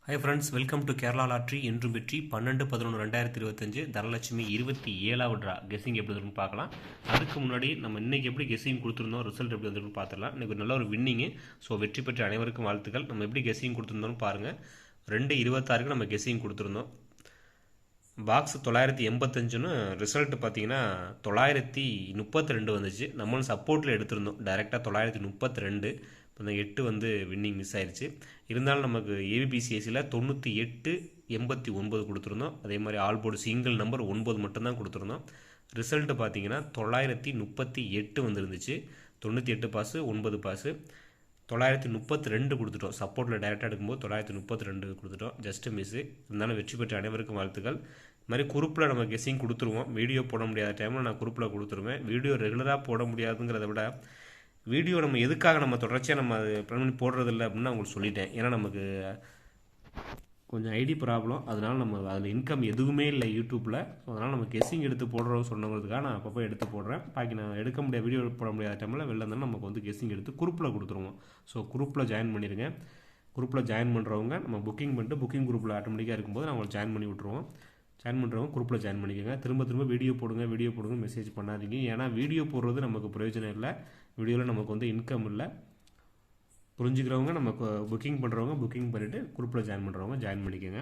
Hi friends, welcome to Kerala lottery. என்றும் வெற்றி 12/11/2025 Dhanalakshmi 27வது draw. Guessing எப்படி இருக்குன்னு பார்க்கலாம். அதுக்கு முன்னாடி நம்ம இன்றைக்கி எப்படி கெஸ்ஸிங் கொடுத்துருந்தோம், ரிசல்ட் எப்படி வந்துருக்குன்னு பார்த்துடலாம். இன்றைக்கி நல்ல ஒரு வின்னிங்கு. ஸோ வெற்றி பெற்ற அனைவருக்கும் வாழ்த்துக்கள். நம்ம எப்படி கெஸ்ஸிங் கொடுத்துருந்தோம்னு பாருங்கள். 2/26க்கு நம்ம கெஸ்ஸிங் கொடுத்துருந்தோம். பாக்ஸ் 985ன்னு ரிசல்ட் பார்த்தீங்கன்னா 932 வந்துச்சு. நம்மளும் சப்போர்ட்டில் எடுத்திருந்தோம் டைரெக்டாக 932. இப்போ இந்த 8 வந்து வின்னிங் மிஸ் ஆயிடுச்சு. இருந்தாலும் நமக்கு ஏபிபிசிஎஸ்சியில் 98-89 கொடுத்துருந்தோம். அதே மாதிரி ஆல் போர்டு சிங்கிள் நம்பர் 9 மட்டும்தான் கொடுத்துருந்தோம். ரிசல்ட்டு பார்த்தீங்கன்னா 938 வந்துருந்துச்சு. 98 பாஸு, 9 பாஸு. 932 கொடுத்துட்டோம். சப்போர்ட்டில் டைரெக்டாக எடுக்கும்போது 932 கொடுத்துட்டோம். Just miss. இருந்தாலும் வெற்றி பெற்ற அனைவருக்கும் வாழ்த்துக்கள். இது மாதிரி குரூப்பில் நம்ம கெஸ்ஸிங் கொடுத்துருவோம். வீடியோ போட முடியாத டைமில் நான் குரூப்பில் கொடுத்துருவேன். வீடியோ ரெகுலராக போட முடியாதுங்கிறத விட வீடியோ நம்ம எதுக்காக நம்ம தொடர்ச்சியாக நம்ம அது பிளான் பண்ணி போடுறதில்ல அப்படின்னு நான் உங்களுக்கு சொல்லிட்டேன். ஏன்னா நமக்கு கொஞ்சம் ஐடி ப்ராப்ளம். அதனால் நம்ம அதில் இன்கம் எதுவுமே இல்லை யூடியூப்பில். அதனால் நம்ம கெஸ்ஸிங் எடுத்து போடுறோம் சொன்னதுக்காக நான் அப்பப்போ எடுத்து போடுறேன். பாக்கி நான் எடுக்க முடியாத வீடியோ போட முடியாத டைமில் வெளில இருந்தாலும் நமக்கு வந்து கெஸ்ஸிங் எடுத்து குரூப்பில் கொடுத்துருவோம். ஸோ குரூப்பில் ஜாயின் பண்ணிடுங்க. குரூப்பில் ஜாயின் பண்ணுறவங்க நம்ம புக்கிங் பண்ணிட்டு புக்கிங் குரூப்பில் ஆட்டோமேட்டிக்காக இருக்கும்போது நான் உங்களுக்கு ஜாயின் பண்ணி விட்ருவோம். ஜாயின் பண்ணுறவங்க குரூப்பில் ஜாயின் பண்ணிக்கோங்க. திரும்ப வீடியோ போடுங்க மெசேஜ் பண்ணாதீங்க. ஏன்னா வீடியோ போடுறது நமக்கு பிரயோஜனம் இல்லை. வீடியோவில் நமக்கு வந்து இன்கம் இல்லை. புரிஞ்சுக்கிறவங்க நமக்கு புக்கிங் பண்ணுறவங்க புக்கிங் பண்ணிவிட்டு குரூப்பில் ஜாயின் பண்ணுறவங்க ஜாயின் பண்ணிக்கோங்க.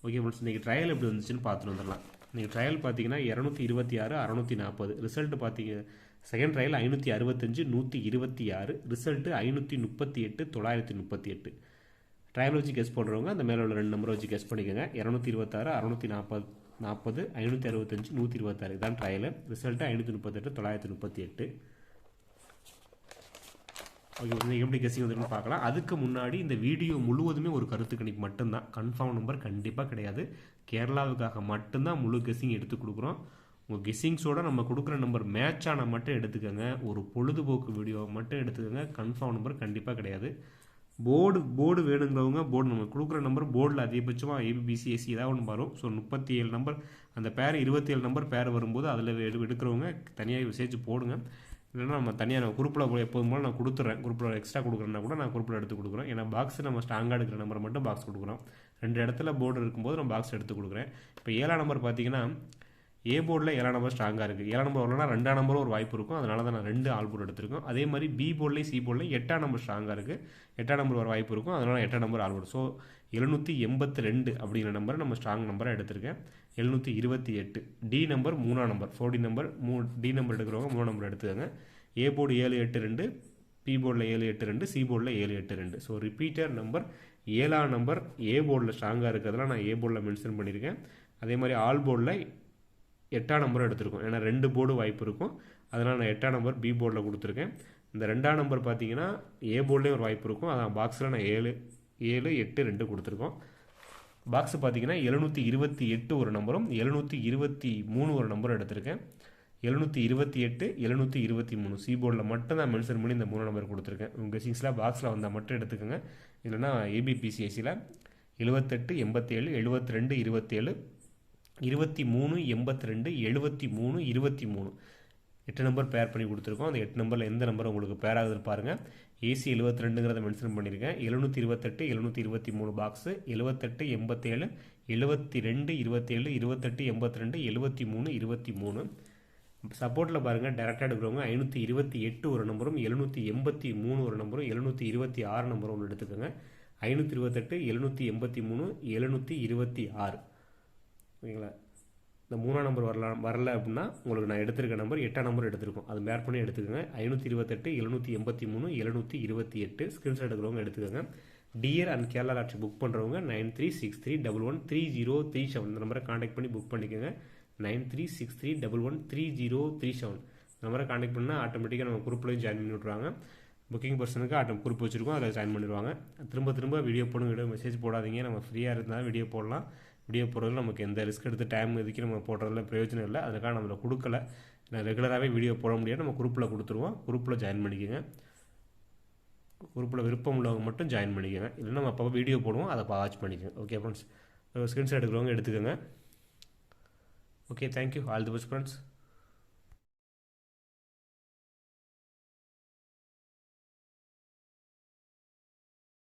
ஓகே ஃப்ரெண்ட்ஸ், இன்றைக்கி ட்ரையல் எப்படி வந்துச்சுன்னு பார்த்துட்டு வந்துடலாம். இன்றைக்கி ட்ரையல் பார்த்தீங்கன்னா 226, 640. ரிசல்ட்டு பார்த்தீங்க செகண்ட் ட்ரையல் 565, 126. ரிசல்ட்டு 538, 938. ட்ரையல் வச்சு கெஸ் பண்ணுறவங்க அந்த மேலே உள்ள 2 நம்பரை வச்சு கெஸ் பண்ணிக்கோங்க. 226, 640, 565, 126. இதுதான் ட்ரையல். ரிசல்ட்டு 538, 938. ஓகே, நீங்கள் எப்படி கெஸ்ஸிங் வந்துருக்குன்னு பார்க்கலாம். அதுக்கு முன்னாடி இந்த வீடியோ முழுவதுமே ஒரு கருத்து கணிப்பு மட்டும்தான். கன்ஃபார்ம் நம்பர் கண்டிப்பாக கிடையாது. கேரளாவுக்காக மட்டும்தான் முழு கெஸ்ஸிங் எடுத்து கொடுக்குறோம். உங்கள் கெஸ்ஸிங்ஸோடு நம்ம கொடுக்குற நம்பர் மேட்ச் ஆனால் மட்டும் எடுத்துக்கோங்க. ஒரு பொழுதுபோக்கு வீடியோ மட்டும் எடுத்துக்கோங்க. கன்ஃபார்ம் நம்பர் கண்டிப்பாக கிடையாது. போர்டு வேணுங்கிறவங்க போர்டு நம்ம கொடுக்குற நம்பர் போர்டில் அதிகபட்சமாக ஏபிபிசிஎஸ்சி ஏதாவது ஒன்று வரும். ஸோ 37 நம்பர் அந்த பேர் 27 நம்பர் பேர் வரும்போது அதில் எடுக்கிறவங்க தனியாக மெசேஜ் போடுங்க. இல்லைனா நம்ம தனியாக நான் குரூப்பில் எப்போதும் போல் நான் கொடுத்துட்றேன். குரூப்பில் எக்ஸ்ட்ரா கொடுக்குறேன்னா கூட நான் குரூப்பில் எடுத்து கொடுக்குறேன். ஏன்னா பாக்ஸ் நம்ம ஸ்ட்ராங்காக எடுக்கிற நம்பரை மட்டும் பாக்ஸ் கொடுக்குறோம். 2 இடத்துல போர்டு இருக்கும்போது நான் பாக்ஸ் எடுத்து கொடுக்குறேன். இப்போ 7ஆம் நம்பர் பார்த்தீங்கன்னா ஏ போர்டில் 7ஆம் நம்பர் ஸ்ட்ராங்காக இருக்குது. 7ஆம் நம்பர் வரலன்னா 2ஆம் நம்பரும் ஒரு வாய்ப்பு இருக்கும். அதனால தான் நான் 2 ஆல் போர்டு எடுத்திருக்கோம். அதே மாதிரி பி போர்ட்லேயும் சி போர்ட்லேயும் 8ஆம் நம்பர் ஸ்ட்ராங்காக இருக்குது. 8ஆம் நம்பர் ஒரு வாய்ப்பு இருக்கும். அதனால் 8ஆம் நம்பர் ஆல் போர்டு. ஸோ 782 அப்படிங்கிற நம்பரை நம்ம ஸ்ட்ராங் நம்பரை எடுத்திருக்கேன். 728 டி நம்பர் 3ஆம் நம்பர் 4டி நம்பர் டி நம்பர் எடுக்கிறவங்க 3ஆம் நம்பர் எடுத்துக்கோங்க. ஏ போர்டு 782, பி போர்டில் 782, சி போர்டில் 782. ஸோ ரிப்பீட்டர் நம்பர் 7ஆம் நம்பர் ஏ போர்டில் ஸ்ட்ராங்காக இருக்கிறதுலாம் நான் ஏ போர்டில் மென்ஷன் பண்ணியிருக்கேன். அதே மாதிரி ஆல் போர்டில் 8ஆம் நம்பரும் எடுத்திருக்கோம். ஏன்னா 2 போர்டு வாய்ப்பு இருக்கும். அதனால் நான் 8ஆம் நம்பர் பி போர்டில் கொடுத்துருக்கேன். இந்த 2ஆம் நம்பர் பார்த்தீங்கன்னா ஏ போர்ட்லேயும் ஒரு வாய்ப்பு இருக்கும். அதான் பாக்ஸில் நான் 7, 8, 2 கொடுத்துருக்கோம். பாக்ஸ் பார்த்தீங்கன்னா 728 ஒரு நம்பரும் 723 ஒரு நம்பரும் எடுத்திருக்கேன். 728, 723 சி போர்டில் மட்டும் தான் மென்ஷன் பண்ணி இந்த 3 நம்பர் கொடுத்துருக்கேன். உங்கள் கெஸ்ஸிங்ஸில் பாக்ஸில் வந்தால் மட்டும் எடுத்துக்கோங்க. இல்லைனா ஏபிபிசிஎஸ்சியில் 78, 87, 72, 27, 23, 82, 73, 23 8 நம்பர் பேர் பண்ணி கொடுத்துருக்கோம். அந்த 8 நம்பரில் எந்த நம்பர் உங்களுக்கு பேர் ஆகுதுன்னு பாருங்கள். ஏசி 72ங்கிறத மென்ஷன் பண்ணியிருக்கேன். 728, 723 பாக்ஸு 78, 87, 72, 27, 28, 82, 73, 23. சப்போர்ட்டில் பாருங்கள். டேரெக்டாக எடுக்கிறவங்க 528 ஒரு நம்பரும் 783 ஒரு நம்பரும் 726 நம்பரும் ஒன்று எடுத்துக்கோங்க. 528, 783, 726. ஓகேங்களா? இந்த 3ஆம் நம்பர் வரல அப்படின்னா உங்களுக்கு நான் எடுத்திருக்க நம்பர் 8ஆம் நம்பர் எடுத்திருக்கோம். அது மேப் பண்ணி எடுத்துக்கோங்க. 528, 783, 728 ஸ்க்ரீன்ஷாட் எடுக்கிறவங்க எடுத்துக்கோங்க. Dear and Kerala lottery book பண்ணுறவங்க 9363113037 இந்த நம்பரை காண்டாக்ட் பண்ணி புக் பண்ணிக்கோங்க. 9363113037 நம்பரை காண்டாக்ட் பண்ணால் ஆட்டோமேட்டிக்காக நம்ம குரூப்லேயும் ஜாயின் பண்ணி விட்ருவாங்க. புக்கிங் பர்சனுக்கு குரூப் வச்சுருக்கோம், அதில் ஜாயின் பண்ணிடுவாங்க. திரும்ப வீடியோ போடுங்க, மெசேஜ் போடாதீங்க. நம்ம ஃப்ரீயாக இருந்தால் வீடியோ போடலாம். வீடியோ போடுறதுல நமக்கு எந்த ரிஸ்க் எடுத்து டைம் இதுக்கு நம்ம போடுறதுல பிரயோஜனம் இல்லை. அதுக்காக நம்மளை கொடுக்கல. நான் ரெகுலராகவே வீடியோ போட முடியாது. நம்ம குரூப்பில் கொடுத்துருவோம். குரூப்பில் ஜாயின் பண்ணிக்கோங்க. குரூப்பில் விருப்பம் உள்ளவங்க மட்டும் ஜாயின் பண்ணிக்கோங்க. இல்லைன்னா நம்ம அப்போ வீடியோ போடுவோம், அதை வாட்ச் பண்ணிக்கோங்க. ஓகே ஃப்ரெண்ட்ஸ், ஸ்க்ரீன்ஷாட் எடுக்கிறவங்க எடுத்துக்கோங்க. Okay, thank you. All the best friends.